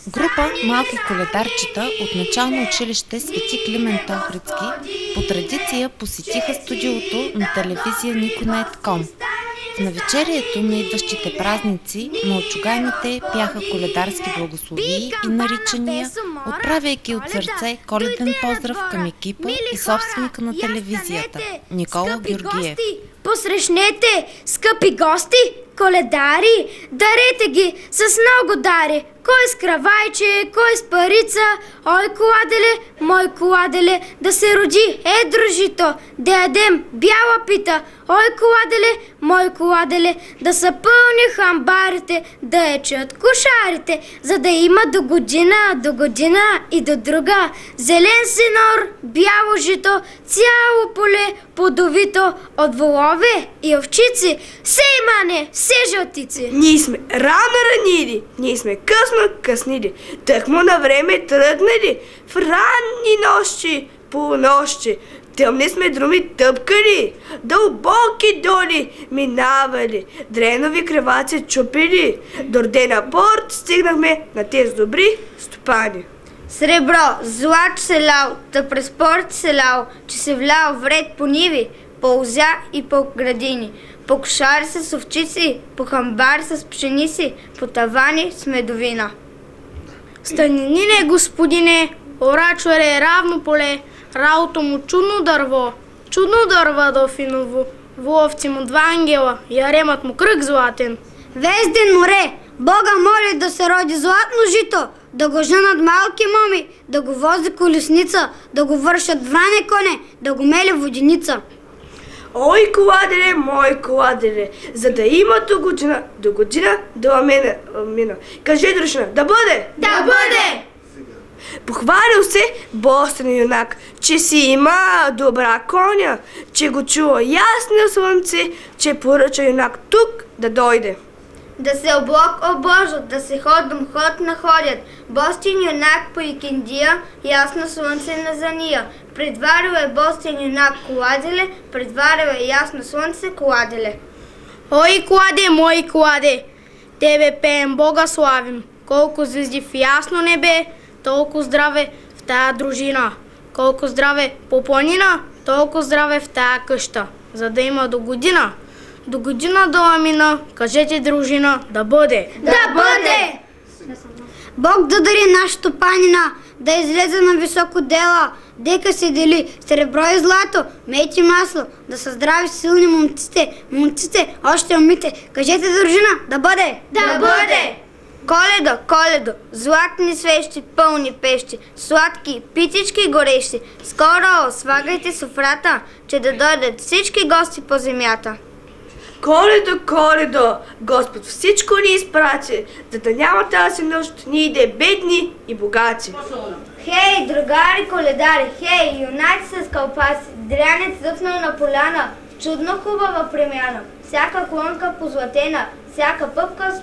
Група малки коледарчета от начално училище Свети Климент Охридски по традиция посетиха студиото на телевизия Никонет.com. В навечерието на идващите празници малчугайните пяха коледарски благословии и наричания, отправяйки от сърце коледен поздрав към екипа и собственика на телевизията Никола Георгиев. Посрещнете, скъпи гости, коледари, дарете ги с много дари. Кой с кравайче, кой с парица, ой коладеле, мой коладеле, да се роди едро жито, да ядем бяла пита, ой коладеле, мой коладеле, да са пълни хамбарите, да ечат кошарите, за да има до година и до друга. Зелен синор, бяло жито, цяло поле, плодовито, от волове и овчици, все имане, все жълтици. Ние сме рано ранили, ние сме късно къснили, тъкмо на време тръгнали, в ранни нощи, полунощи, тъмни сме друми тъпкали, дълбоки доли минавали, дренови креваци чупили, до Родена порт стигнахме на тези добри стопани. Сребро, злат се лял, та през порт се лял, че се влял вред по ниви, по озя и по градини, по кошари с овчици, по хамбари с пшеници, по тавани с медовина. Станинине, господине, орачоре равно поле, работо му чудно дърво Дофиново, воловци му два ангела, яремът му кръг златен. Везден море, Бога моли да се роди златно жито, да го женат малки моми, да го вози колесница, да го вършат вране коне, да го мели воденица. Ой, коладеле, мой коладеле, за да има до година да амина. Кажи, дружина, да бъде! Да бъде! Похвалил се бостен юнак, че си има добра коня, че го чува ясно слънце, че поръча юнак тук да дойде. Да се облак обложат, да се ходом ход находят, бостин юнак по Икиндия, ясно слънце на зания. Предварил е бостин юнак коладеле, предварил е ясно слънце коладеле. Ой, кладе, мой кладе, тебе пеем, Бога славим, колко звезди в ясно небе, толкова здраве в тая дружина, колко здраве по планина, толкова здраве в тая къща, за да има до година до амина, кажете, дружина, да бъде! Да бъде! Бог да дари нашата панина, да излезе на високо дела, дека се дели сребро и злато, мед и масло, да са здрави силни момците, още умите, кажете, дружина, да бъде! Да бъде! Коледо, златни свещи, пълни пещи, сладки, питички горещи, скоро свагайте софрата, че да дойдат всички гости по земята. Коледо, Господ всичко ни изпрати, за да няма тази нощ ние да бедни и богати. Хей, другари коледари, хей, юнаци с кълпаси, дрянец зъфнал на поляна, чудно хубава премяна, всяка клонка позлатена, всяка пъпка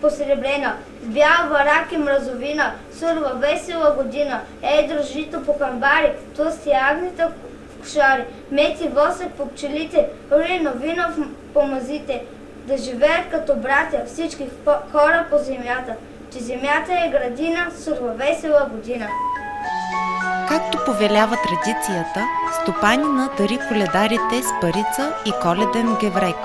посребрена, с бял варак и мразовина, сурва весела година, едро жито по камбари, тлъсти агнета в кошари, мед и восък по пчелите, урino вино по мазите, да живеят като братя всички хора по земята, че земята е градина, сурва весела година. Както повелява традицията, стопанина дари коледарите с парица и коледен геврек.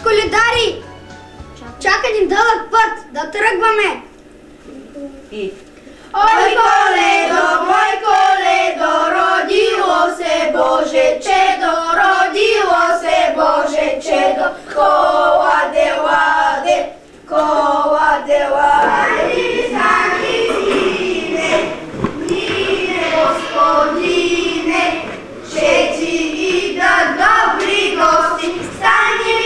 Коледари! Чака ни дълъг път, да тръгваме! Ой, коледо, мой коледо, родило се Боже чедо, родило се Боже чедо, коладе, ладе, коладе, ладе, стани, нине, господине, че ти идат добри гости, стани,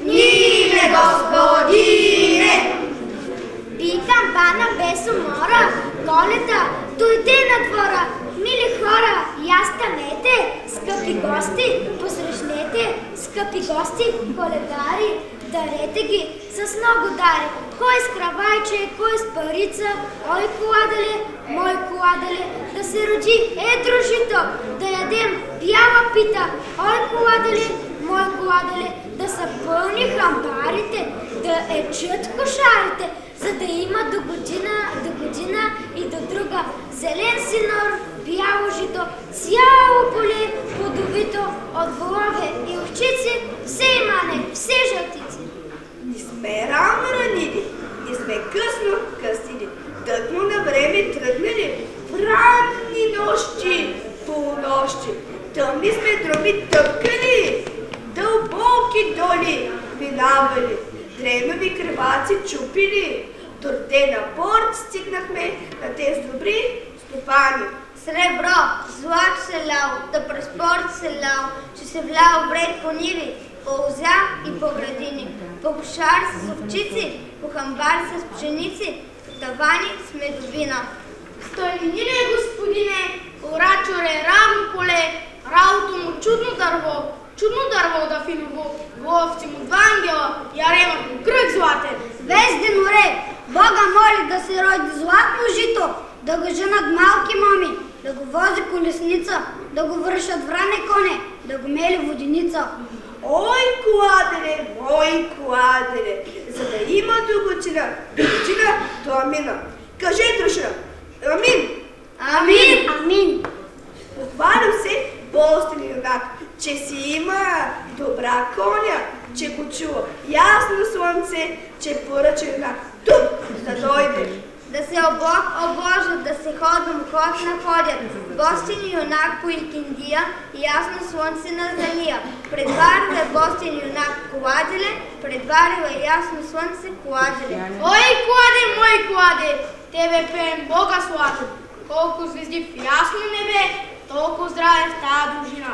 нине, скъпи гости, посрещнете, скъпи гости, коледари, дарете ги с много дари. Кой с кравайче, кой с парица, ой коладеле, мой коладеле, да се роди дружито, да ядем бяла пита, ой коладеле, мой коладеле, да са пълни хамбарите, да чат кошарите, за да има до година и до друга зелен синор, бяло жито, цяло поле, плодовито, от волове и овчици, все имане, все жълтици. Не сме рано ранили, не сме късно къснили, тъкмо на време тръгнали, в ранни нощи, полунощи, тъмни сме дроби тъпкали, дълбоки доли минавали, древнови кръваци чупили, до на порт стигнахме на тези добри стопани. Сребро, злат се лял, да през порт се лял, че се влял вред по ниви, по озя и по градини, по кошар с овчици, по хамбар с пшеници, по тавани с медовина. Сталинине, господине, орачоре, равно поле, работо му чудно дърво да финово, головци му два ангела, ярема му кръг златен. Везде море, Бога моли да се роди златно жито, да го женат малки моми, да го вози колесница, да го вършат вране коне, да го мели воденица. Ой, коладеле, мой коладеле, за да има до година до амина. Кажи, дружина, амин. Амин! Амин! Похвалям се, Бостен юнак, че си има добра коня, че го чува ясно слънце, че поръча юнак тук да дойде. Да се обложат, да се ход находят. Бостин юнак по Илкиндия, ясно слънце на Зания. Предварила Бостин юнак коладеле, предварила ясно слънце коладеле. Ой, коладе, мой коладе, тебе пеем Бога славим. Колко звезди в ясно небе, толкова здраве в тая дружина.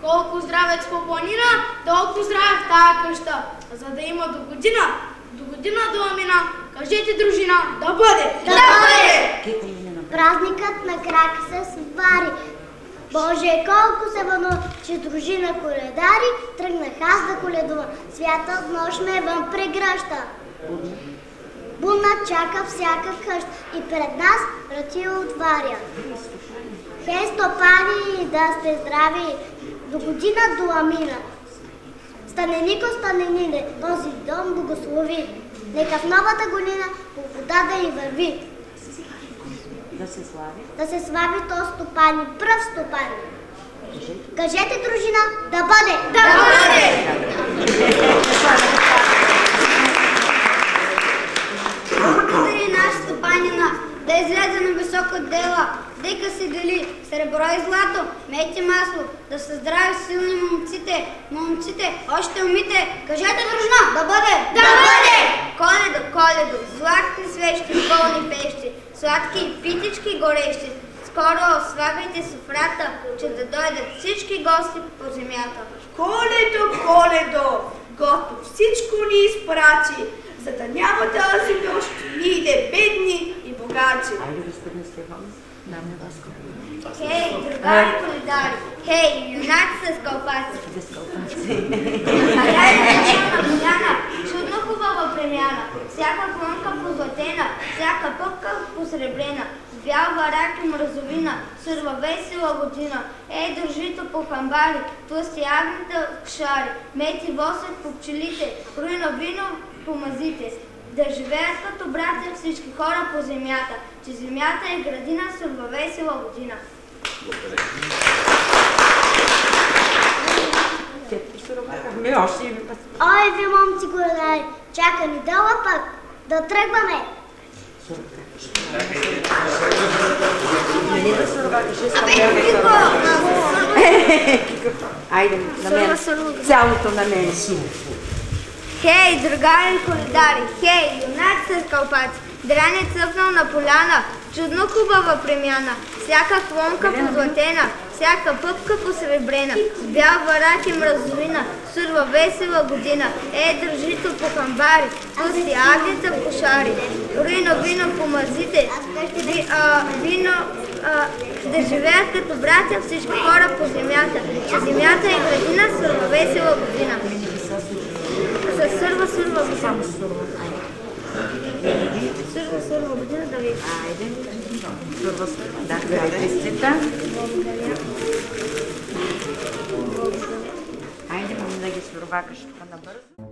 Колко здравец по планина, толкова здраве в тая къща. За да има до година до амина, кажете дружина, да бъде! Да бъде! Празникът на крак се свари. Боже, колко се вълнува, че дружина коледари, тръгнах аз да коледувам. Свята нощ ме вън прегръща. Бунна чака всяка къща и пред нас врати отваря. Хей, стопани, да сте здрави, до година до амина. Станенико, станенине, този дом благослови. Нека в новата година по вода да й върви. Да се слави то стопани, пръв стопани. Кажете, дружина, да бъде! Да бъде! Благодари наш стопанина, да излезе на високо дела, дека се дели сребро и злато, мед и масло, да са здрави силни момците, още умите. Кажете, дружина, да бъде! Да бъде! Коледо, златни свещи, пълни пещи, сладки и питички горещи. Скоро слагайте софрата, че да дойдат всички гости по земята. Коледо, Господ всичко ни изпрати, за да няма тази нощ ние бедни и богати. Айде, господин Стефан, дам на вас Хей, другари коледари, хей, юнаци с кълпаци. На поляна, чудно хубава премяна, всяка клонка позлатена, всяка пъпка посребрена, бял барак и мразовина, сурва весела година. Ей, държито по хамбари, тлъсти агнета в кшари, мети восък по пчелите, руйно вино по мазите. Да живеят като братя всички хора по земята, че земята е градина, сурва весела година. Ой, ви, момци коледари, чака ни дълъг път, да тръгваме. Айде, на мен. Цялото на мен. Хей, другарен коледари, хей, юнаци с кълпаци, дран е цъфнал на поляна, чудно хубава премяна, всяка клонка позлатена, всяка пъпка посребрена, с бял барак и мразовина, сурва весела година. Държито по хамбари, пусти агнета в кошари, руйно вино по мазите, Да живеят като братя всички хора по земята, че земята е градина, сърва весела година. С сърва година. Сърва година да ви... Да, айде, да ги свървакаш тук набързо.